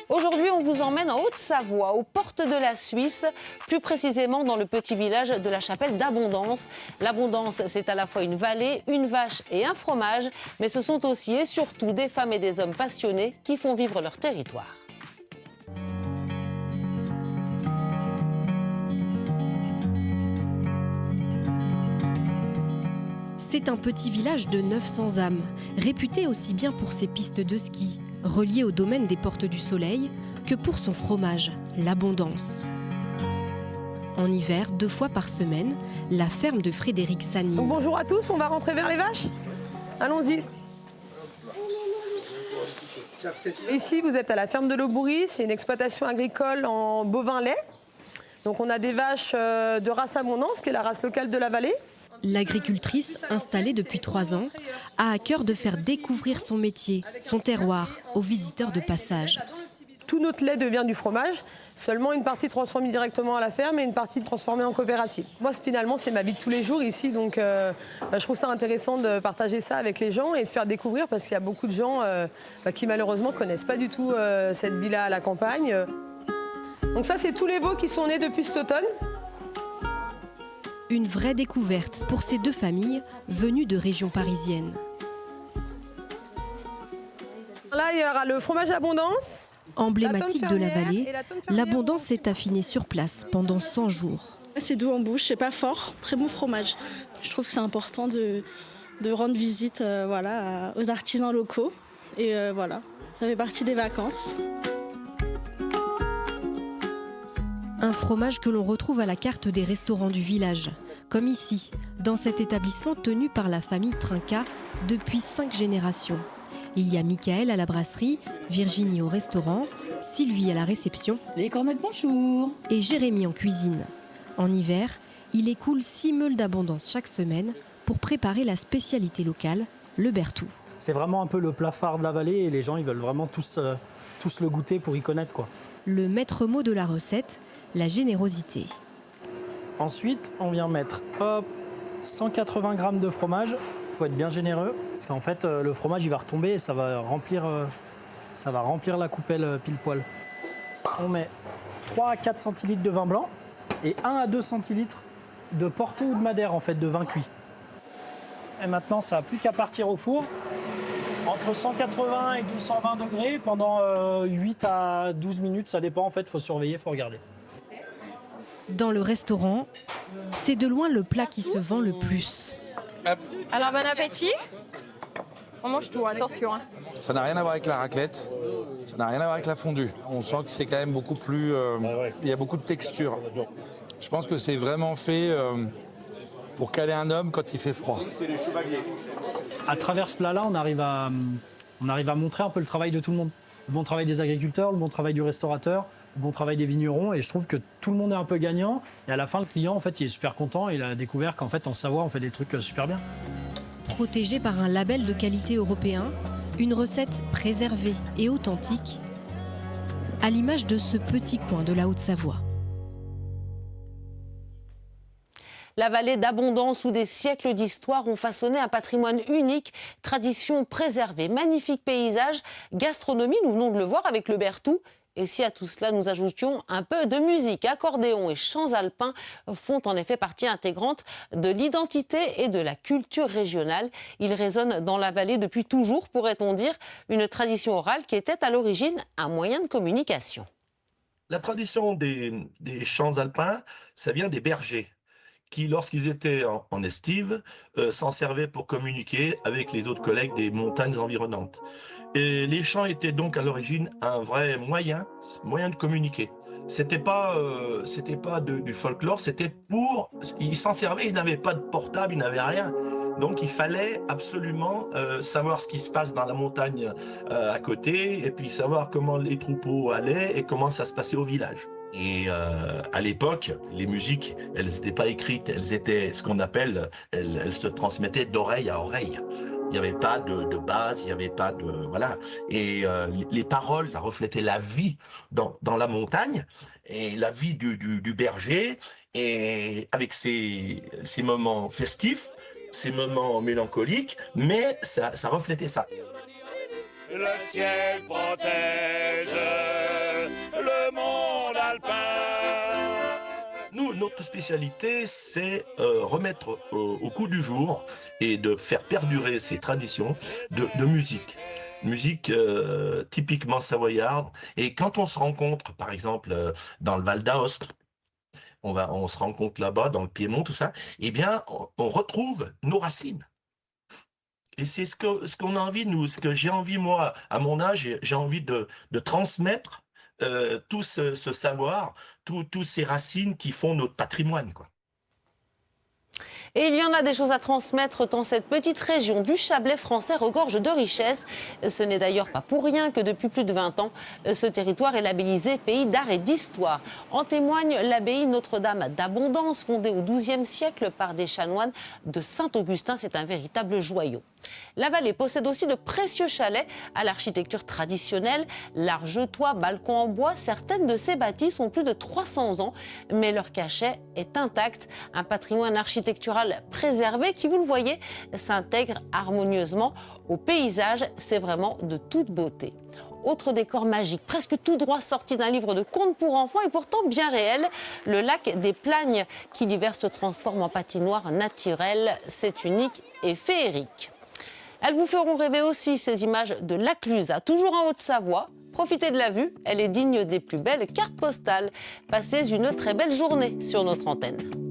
Aujourd'hui, on vous emmène en Haute-Savoie, aux portes de la Suisse, plus précisément dans le petit village de la Chapelle d'Abondance. L'Abondance, c'est à la fois une vallée, une vache et un fromage, mais ce sont aussi et surtout des femmes et des hommes passionnés qui font vivre leur territoire. C'est un petit village de 900 âmes, réputé aussi bien pour ses pistes de ski, relié au domaine des Portes du Soleil, que pour son fromage, l'Abondance. En hiver, 2 fois par semaine, la ferme de Frédéric s'anime. Donc bonjour à tous, on va rentrer vers les vaches. Allons-y. Ici, vous êtes à la ferme de l'Aubourie, c'est une exploitation agricole en bovin-lait. Donc on a des vaches de race Abondance, qui est la race locale de la vallée. L'agricultrice, installée depuis 3 ans, a à cœur de faire découvrir son métier, son terroir, aux visiteurs de passage. Tout notre lait devient du fromage, seulement une partie transformée directement à la ferme et une partie transformée en coopérative. Moi, finalement, c'est ma vie de tous les jours ici, donc je trouve ça intéressant de partager ça avec les gens et de faire découvrir, parce qu'il y a beaucoup de gens qui malheureusement ne connaissent pas du tout cette vie-là à la campagne. Donc ça, c'est tous les veaux qui sont nés depuis cet automne. Une vraie découverte pour ces 2 familles venues de régions parisiennes. Là, il y aura le fromage d'Abondance. Emblématique de la vallée, l'Abondance est affinée sur place pendant 100 jours. C'est doux en bouche, c'est pas fort, très bon fromage. Je trouve que c'est important de rendre visite aux artisans locaux. Et voilà, ça fait partie des vacances. Un fromage que l'on retrouve à la carte des restaurants du village, comme ici, dans cet établissement tenu par la famille Trinca depuis 5 générations. Il y a Michael à la brasserie, Virginie au restaurant, Sylvie à la réception les cornettes, bonjour, et Jérémy en cuisine. En hiver, il écoule 6 meules d'Abondance chaque semaine pour préparer la spécialité locale, le bertou. C'est vraiment un peu le plat phare de la vallée et les gens ils veulent vraiment tous le goûter pour y connaître, quoi. Le maître mot de la recette, la générosité. Ensuite, on vient mettre 180 g de fromage. Il faut être bien généreux parce qu'en fait, le fromage il va retomber et ça va remplir la coupelle pile poil. On met 3 à 4 centilitres de vin blanc et 1 à 2 centilitres de Porto ou de Madère, en fait, de vin cuit. Et maintenant, ça n'a plus qu'à partir au four entre 180 et 220 degrés pendant 8 à 12 minutes. Ça dépend, en fait, il faut surveiller, il faut regarder. Dans le restaurant, c'est de loin le plat qui se vend le plus. Alors, bon appétit. On mange tout, attention. Ça n'a rien à voir avec la raclette, ça n'a rien à voir avec la fondue. On sent que c'est quand même beaucoup plus... il y a beaucoup de texture. Je pense que c'est vraiment fait pour caler un homme quand il fait froid. À travers ce plat-là, on arrive à montrer un peu le travail de tout le monde. Le bon travail des agriculteurs, le bon travail du restaurateur, le bon travail des vignerons. Et je trouve que tout le monde est un peu gagnant. Et à la fin, le client, en fait, il est super content. Il a découvert qu'en fait, en Savoie, on fait des trucs super bien. Protégée par un label de qualité européen, une recette préservée et authentique, à l'image de ce petit coin de la Haute-Savoie. La vallée d'Abondance, où des siècles d'histoire ont façonné un patrimoine unique, tradition préservée, magnifique paysage, gastronomie, nous venons de le voir avec le bertou. Et si à tout cela nous ajoutions un peu de musique, accordéon et chants alpins font en effet partie intégrante de l'identité et de la culture régionale. Ils résonnent dans la vallée depuis toujours, pourrait-on dire, une tradition orale qui était à l'origine un moyen de communication. La tradition des chants alpins, ça vient des bergers qui, lorsqu'ils étaient en estive, s'en servaient pour communiquer avec les autres collègues des montagnes environnantes. Et les chants étaient donc à l'origine un vrai moyen de communiquer. C'était pas du folklore, c'était ils s'en servaient, ils n'avaient pas de portable, ils n'avaient rien. Donc il fallait absolument savoir ce qui se passe dans la montagne à côté, et puis savoir comment les troupeaux allaient et comment ça se passait au village. Et à l'époque, les musiques, elles n'étaient pas écrites, elles étaient ce qu'on appelle, elles se transmettaient d'oreille à oreille. Il n'y avait pas de base, il n'y avait pas de... Voilà. Et les paroles, ça reflétait la vie dans la montagne, et la vie du berger, et avec ces moments festifs, ces moments mélancoliques, mais ça reflétait ça. Le ciel protège notre spécialité, c'est remettre au goût du jour et de faire perdurer ces traditions de musique. Musique typiquement savoyarde. Et quand on se rencontre, par exemple, dans le Val d'Aoste, on se rencontre là-bas, dans le Piémont, tout ça, eh bien, on retrouve nos racines. Et c'est ce qu'on a envie, nous, ce que j'ai envie, moi, à mon âge, j'ai envie de transmettre tout ce savoir, tous ces racines qui font notre patrimoine, quoi. Et il y en a des choses à transmettre tant cette petite région du Chablais français regorge de richesses. Ce n'est d'ailleurs pas pour rien que depuis plus de 20 ans, ce territoire est labellisé pays d'art et d'histoire. En témoigne l'abbaye Notre-Dame d'Abondance, fondée au XIIe siècle par des chanoines de Saint-Augustin. C'est un véritable joyau. La vallée possède aussi de précieux chalets à l'architecture traditionnelle, larges toits, balcons en bois. Certaines de ces bâtisses ont plus de 300 ans, mais leur cachet est intact. Un patrimoine architectural préservé qui, vous le voyez, s'intègre harmonieusement au paysage. C'est vraiment de toute beauté. Autre décor magique, presque tout droit sorti d'un livre de contes pour enfants et pourtant bien réel, le lac des Plagnes qui l'hiver se transforme en patinoire naturelle. C'est unique et féerique. Elles vous feront rêver aussi, ces images de l'Aclusa, toujours en Haute-Savoie. Profitez de la vue, elle est digne des plus belles cartes postales. Passez une très belle journée sur notre antenne.